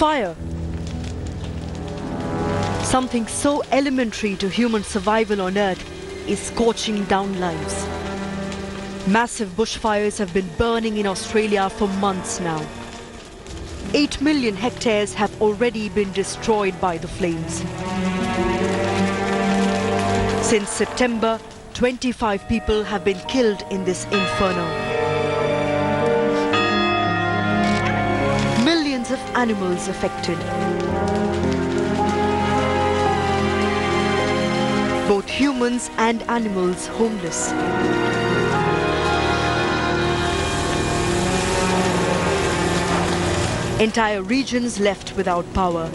Fire. Something so elementary to human survival on Earth is scorching down lives. Massive bushfires have been burning in Australia for months now. 8 million hectares have already been destroyed by the flames. Since September, 25 people have been killed in this inferno. Millions of animals affected. Both humans and animals homeless. Entire regions left without power.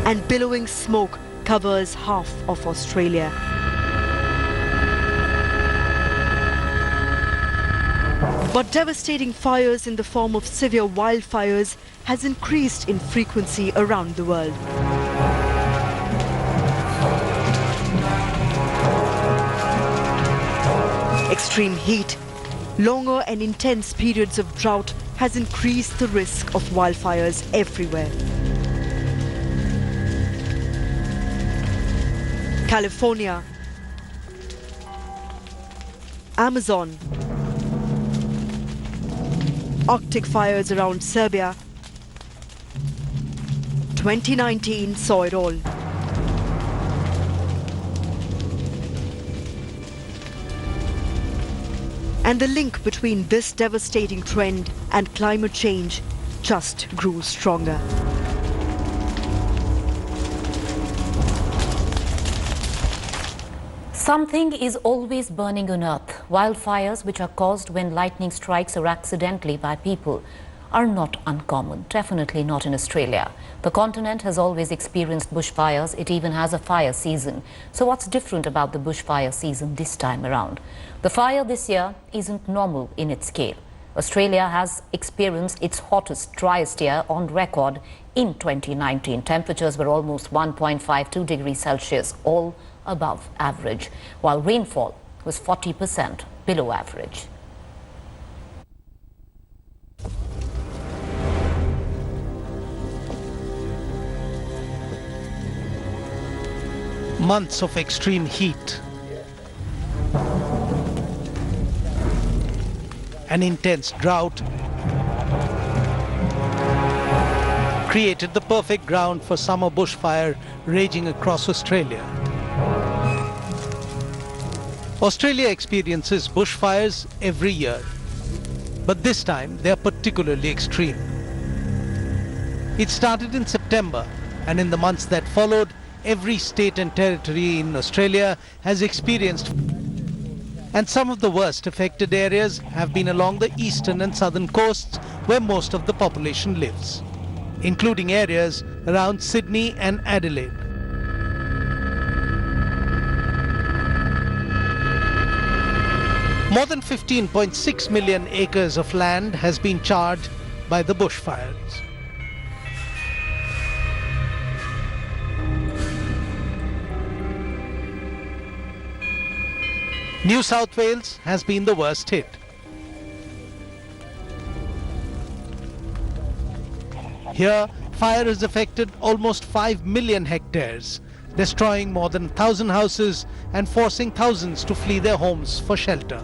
And billowing smoke covers half of Australia. But devastating fires in the form of severe wildfires has increased in frequency around the world. Extreme heat, longer and intense periods of drought has increased the risk of wildfires everywhere. California, Amazon, Arctic fires around Serbia. 2019 saw it all. And the link between this devastating trend and climate change just grew stronger. Something is always burning on Earth. Wildfires, which are caused when lightning strikes or accidentally by people, are not uncommon, definitely not in Australia. The continent has always experienced bushfires. It even has a fire season. So what's different about the bushfire season this time around? The fire this year isn't normal in its scale. Australia has experienced its hottest, driest year on record in 2019. Temperatures were almost 1.52 degrees Celsius, all above average, while rainfall was 40% below average. Months of extreme heat, an intense drought created the perfect ground for summer bushfire raging across Australia. Australia experiences bushfires every year, but this time they are particularly extreme. It started in September, and in the months that followed, every state and territory in Australia has experienced, and some of the worst affected areas have been along the eastern and southern coasts where most of the population lives, including areas around Sydney and Adelaide. More than 15.6 million acres of land has been charred by the bushfires. New South Wales has been the worst hit. Here, fire has affected almost 5 million hectares, destroying more than 1,000 houses and forcing thousands to flee their homes for shelter.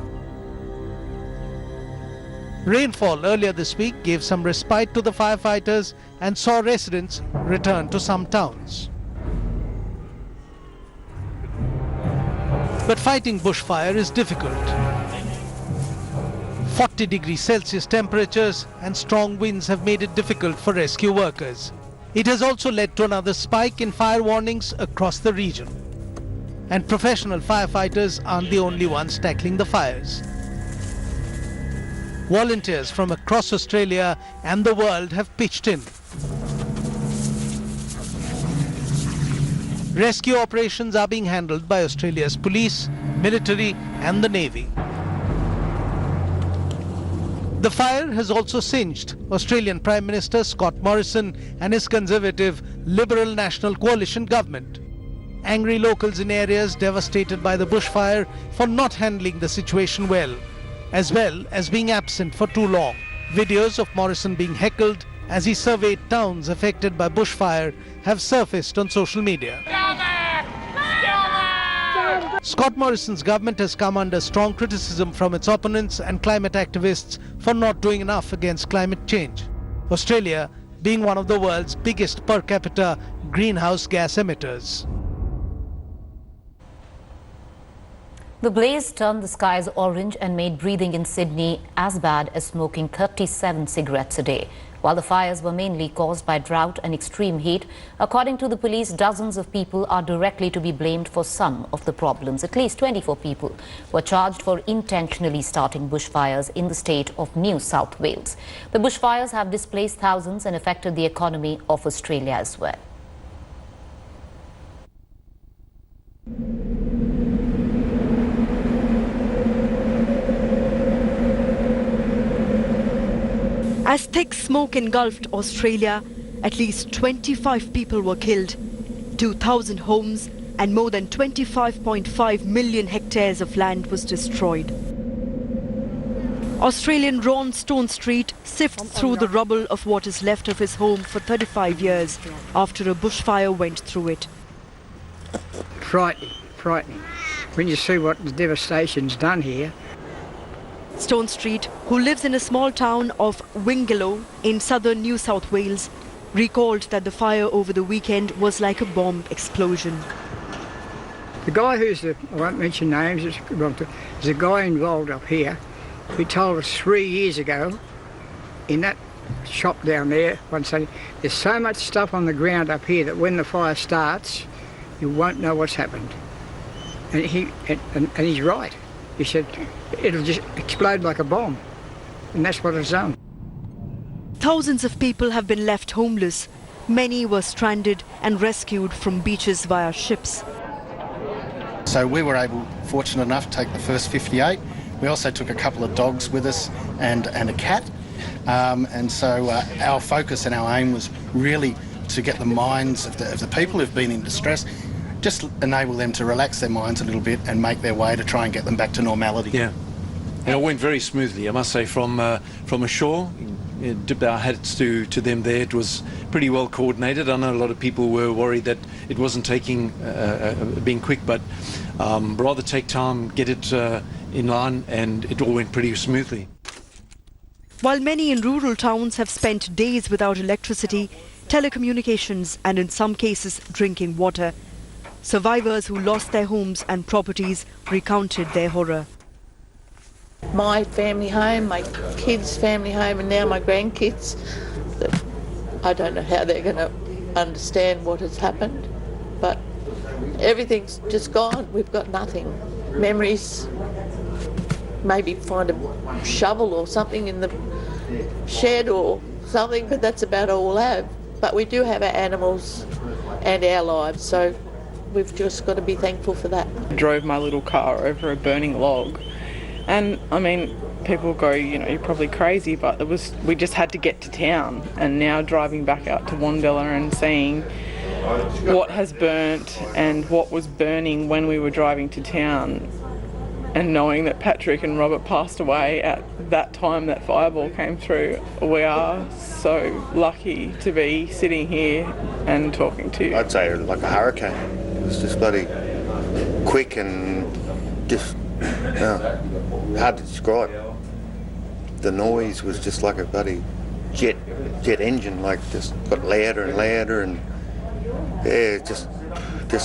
Rainfall earlier this week gave some respite to the firefighters and saw residents return to some towns. But fighting bushfire is difficult. 40 degrees Celsius temperatures and strong winds have made it difficult for rescue workers. It has also led to another spike in fire warnings across the region. And professional firefighters aren't the only ones tackling the fires. Volunteers from across Australia and the world have pitched in. Rescue operations are being handled by Australia's police, military and the Navy. The fire has also singed Australian Prime Minister Scott Morrison and his Conservative Liberal National Coalition government. Angry locals in areas devastated by the bushfire for not handling the situation well as being absent for too long. Videos of Morrison being heckled as he surveyed towns affected by bushfire have surfaced on social media. Scott Morrison's government has come under strong criticism from its opponents and climate activists for not doing enough against climate change. Australia being one of the world's biggest per capita greenhouse gas emitters. The blaze turned the skies orange and made breathing in Sydney as bad as smoking 37 cigarettes a day. While the fires were mainly caused by drought and extreme heat, according to the police, dozens of people are directly to be blamed for some of the problems. At least 24 people were charged for intentionally starting bushfires in the state of New South Wales. The bushfires have displaced thousands and affected the economy of Australia as well. As thick smoke engulfed Australia, at least 25 people were killed, 2,000 homes and more than 25.5 million hectares of land was destroyed. Australian Ron Stone Street sifts through the rubble of what is left of his home for 35 years after a bushfire went through it. Frightening, frightening. When you see what the devastation's done here. Stone Street, who lives in a small town of Wingallow in southern New South Wales, recalled that the fire over the weekend was like a bomb explosion. The guy I won't mention names, there's a guy involved up here who told us 3 years ago in that shop down there, one Sunday, there's so much stuff on the ground up here that when the fire starts, you won't know what's happened. And he's right. He said, it'll just explode like a bomb. And that's what it's done. Thousands of people have been left homeless. Many were stranded and rescued from beaches via ships. So we were fortunate enough to take the first 58. We also took a couple of dogs with us and a cat. And so our focus and our aim was really to get the minds of the people who've been in distress, just enable them to relax their minds a little bit and make their way to try and get them back to normality. Yeah, and it went very smoothly, I must say, from ashore. Dipped our hats to them there. It was pretty well coordinated. I know a lot of people were worried that it wasn't being quick, but rather take time, get it in line, and it all went pretty smoothly. While many in rural towns have spent days without electricity, telecommunications and in some cases drinking water, survivors who lost their homes and properties recounted their horror. My family home, my kids' family home, and now my grandkids, I don't know how they're going to understand what has happened, but everything's just gone. We've got nothing. Memories, maybe find a shovel or something in the shed or something, but that's about all we'll have. But we do have our animals and our lives, so we've just got to be thankful for that. I drove my little car over a burning log, and I mean, people go, you know, you're probably crazy, but we just had to get to town. And now driving back out to Wandilla and seeing what has burnt and what was burning when we were driving to town, and knowing that Patrick and Robert passed away at that time that fireball came through, we are so lucky to be sitting here and talking to you. I'd say like a hurricane. It was just bloody quick and just hard to describe. The noise was just like a bloody jet engine, like just got louder and louder, and yeah, just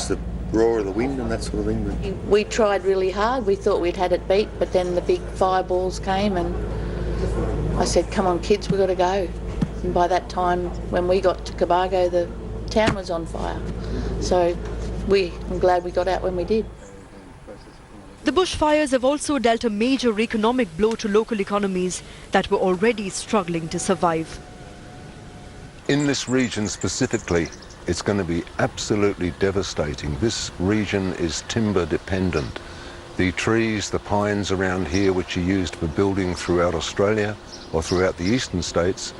the roar of the wind and that sort of thing. We tried really hard. We thought we'd had it beat, but then the big fireballs came, and I said, "Come on, kids, we've got to go." And by that time, when we got to Cobargo, the town was on fire. So I'm glad we got out when we did. The bushfires have also dealt a major economic blow to local economies that were already struggling to survive. In this region specifically, it's going to be absolutely devastating. This region is timber dependent. The trees, the pines around here, which are used for building throughout Australia or throughout the eastern states,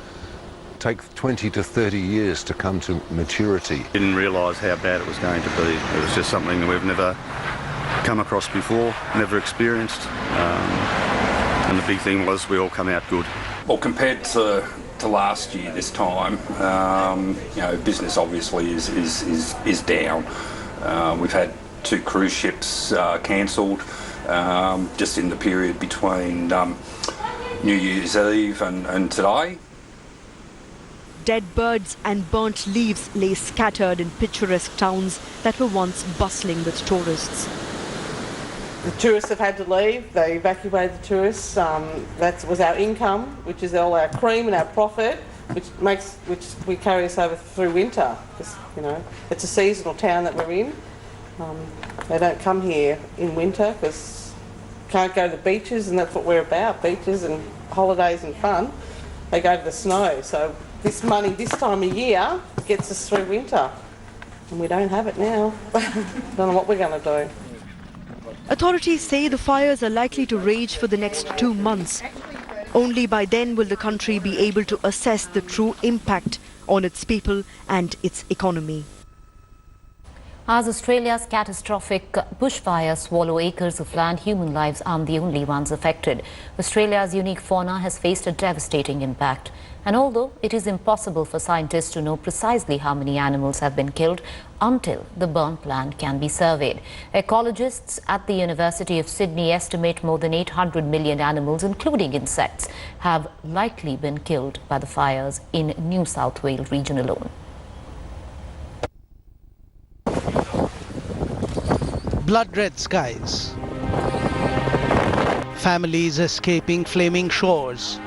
take 20 to 30 years to come to maturity. Didn't realise how bad it was going to be. It was just something that we've never come across before, never experienced. And the big thing was we all come out good. Well, compared to last year this time, business obviously is down. We've had 2 cruise ships cancelled just in the period between New Year's Eve and today. Dead birds and burnt leaves lay scattered in picturesque towns that were once bustling with tourists. The tourists have had to leave. They evacuated the tourists. That was our income, which is all our cream and our profit, which we carry us over through winter. Because, it's a seasonal town that we're in. They don't come here in winter because can't go to the beaches, and that's what we're about, beaches and holidays and fun. They go to the snow. So this money this time of year gets us through winter, and we don't have it now. Don't know what we're going to do. Authorities say the fires are likely to rage for the next 2 months. Only by then will the country be able to assess the true impact on its people and its economy. As Australia's catastrophic bushfires swallow acres of land, human lives aren't the only ones affected. Australia's unique fauna has faced a devastating impact. And although it is impossible for scientists to know precisely how many animals have been killed until the burnt land can be surveyed, ecologists at the University of Sydney estimate more than 800 million animals, including insects, have likely been killed by the fires in New South Wales region alone. Blood-red skies, families escaping flaming shores,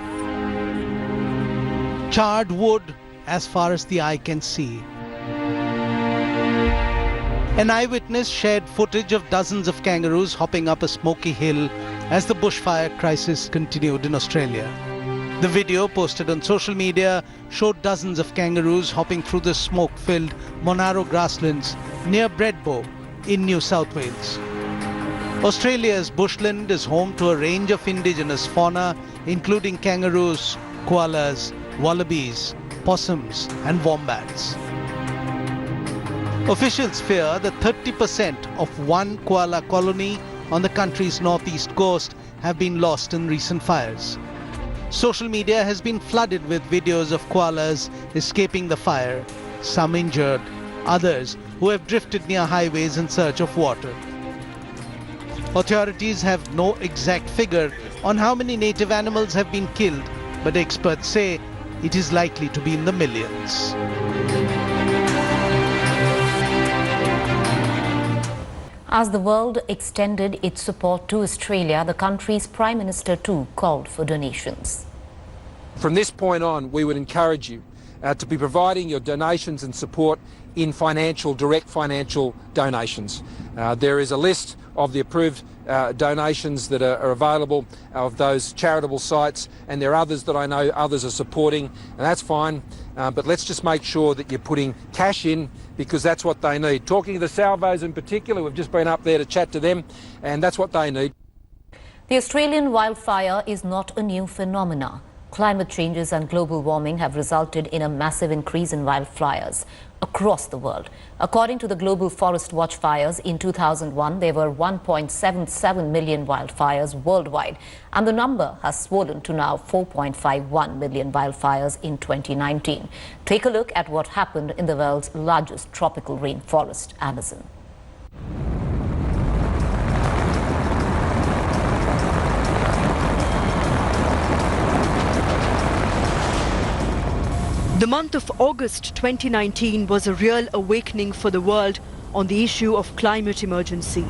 charred wood as far as the eye can see. An eyewitness shared footage of dozens of kangaroos hopping up a smoky hill as the bushfire crisis continued in Australia. The video posted on social media showed dozens of kangaroos hopping through the smoke-filled Monaro grasslands near Bredbo in New South Wales. Australia's bushland is home to a range of indigenous fauna, including kangaroos, koalas, wallabies, possums and wombats. Officials fear that 30% of one koala colony on the country's northeast coast have been lost in recent fires. Social media has been flooded with videos of koalas escaping the fire, some injured, others who have drifted near highways in search of water. Authorities have no exact figure on how many native animals have been killed, but experts say it is likely to be in the millions. As the world extended its support to Australia, the country's Prime Minister too called for donations. From this point on, we would encourage you to be providing your donations and support in direct financial donations. There is a list of the approved donations that are available of those charitable sites, and there are others that I know others are supporting, and that's fine, but let's just make sure that you're putting cash in, because that's what they need. Talking to the salvos in particular, we've just been up there to chat to them, and that's what they need. The Australian wildfire is not a new phenomenon. Climate changes and global warming have resulted in a massive increase in wildfires across the world. According to the Global Forest Watch fires, in 2001, there were 1.77 million wildfires worldwide, and the number has swollen to now 4.51 million wildfires in 2019. Take a look at what happened in the world's largest tropical rainforest, Amazon. The month of August 2019 was a real awakening for the world on the issue of climate emergency.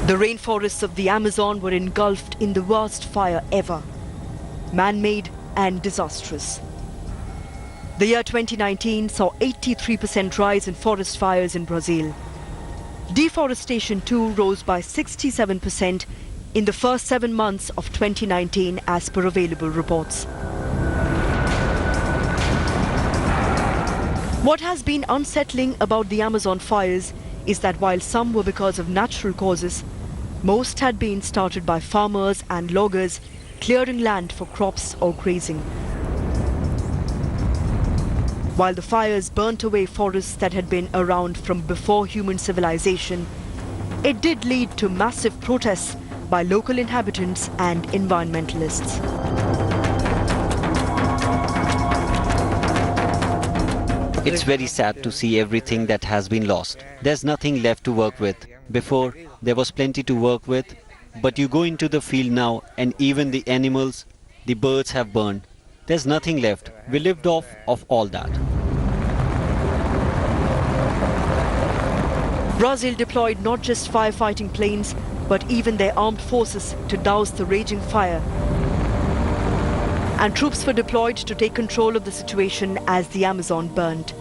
The rainforests of the Amazon were engulfed in the worst fire ever, man-made and disastrous. The year 2019 saw 83% rise in forest fires in Brazil. Deforestation too rose by 67% in the first 7 months of 2019 as per available reports. What has been unsettling about the Amazon fires is that while some were because of natural causes, most had been started by farmers and loggers clearing land for crops or grazing. While the fires burnt away forests that had been around from before human civilization, It did lead to massive protests by local inhabitants and environmentalists. It's very sad to see everything that has been lost. There's nothing left to work with. Before, there was plenty to work with, but you go into the field now and even the animals, the birds have burned. There's nothing left. We lived off of all that. Brazil deployed not just firefighting planes, but even their armed forces to douse the raging fire. And troops were deployed to take control of the situation as the Amazon burned.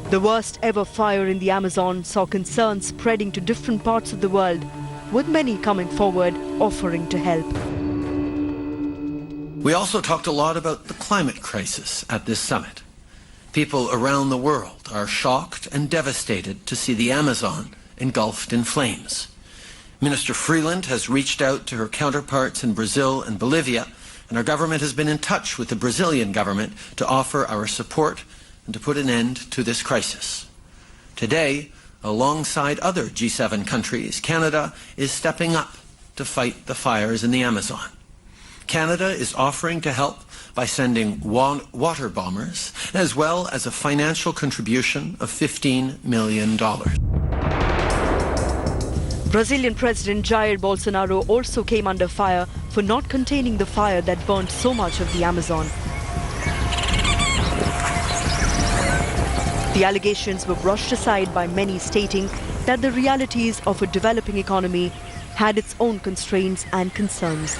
The worst ever fire in the Amazon saw concerns spreading to different parts of the world, with many coming forward offering to help. We also talked a lot about the climate crisis at this summit. People around the world are shocked and devastated to see the Amazon engulfed in flames. Minister Freeland has reached out to her counterparts in Brazil and Bolivia, and our government has been in touch with the Brazilian government to offer our support and to put an end to this crisis. Today, alongside other G7 countries, Canada is stepping up to fight the fires in the Amazon. Canada is offering to help by sending water bombers, as well as a financial contribution of $15 million. Brazilian President Jair Bolsonaro also came under fire for not containing the fire that burned so much of the Amazon. The allegations were brushed aside by many, stating that the realities of a developing economy had its own constraints and concerns.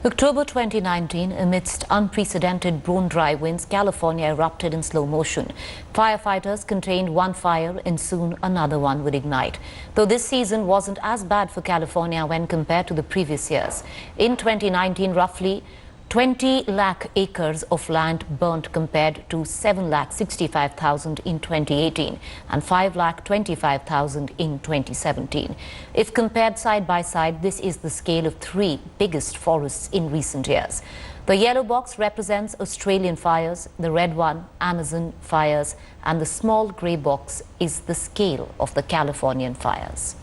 October 2019, amidst unprecedented bone-dry winds, California erupted in slow motion. Firefighters contained one fire and soon another one would ignite. Though this season wasn't as bad for California when compared to the previous years. In 2019, roughly 20 lakh acres of land burnt compared to 7,65,000 in 2018 and 5,25,000 in 2017. If compared side by side, this is the scale of three biggest forests in recent years. The yellow box represents Australian fires, the red one, Amazon fires, and the small grey box is the scale of the Californian fires.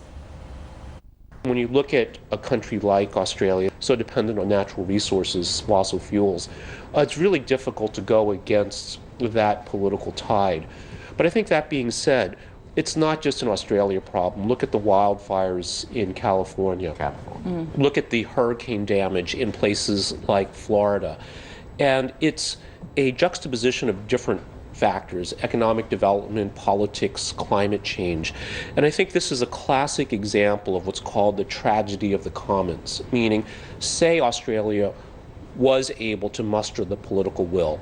When you look at a country like Australia, so dependent on natural resources, fossil fuels, it's really difficult to go against that political tide. But I think that being said, it's not just an Australia problem. Look at the wildfires in California. Look at the hurricane damage in places like Florida. And it's a juxtaposition of different factors: economic development, politics, climate change. And I think this is a classic example of what's called the tragedy of the commons, meaning, say Australia was able to muster the political will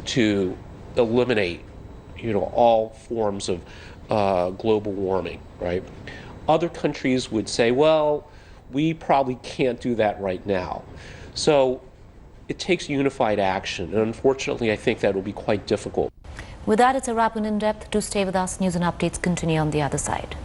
to eliminate, all forms of global warming, right? Other countries would say, well, we probably can't do that right now. So it takes unified action, and unfortunately I think that will be quite difficult. With that, it's a wrap on In Depth. Do stay with us. News and updates continue on the other side.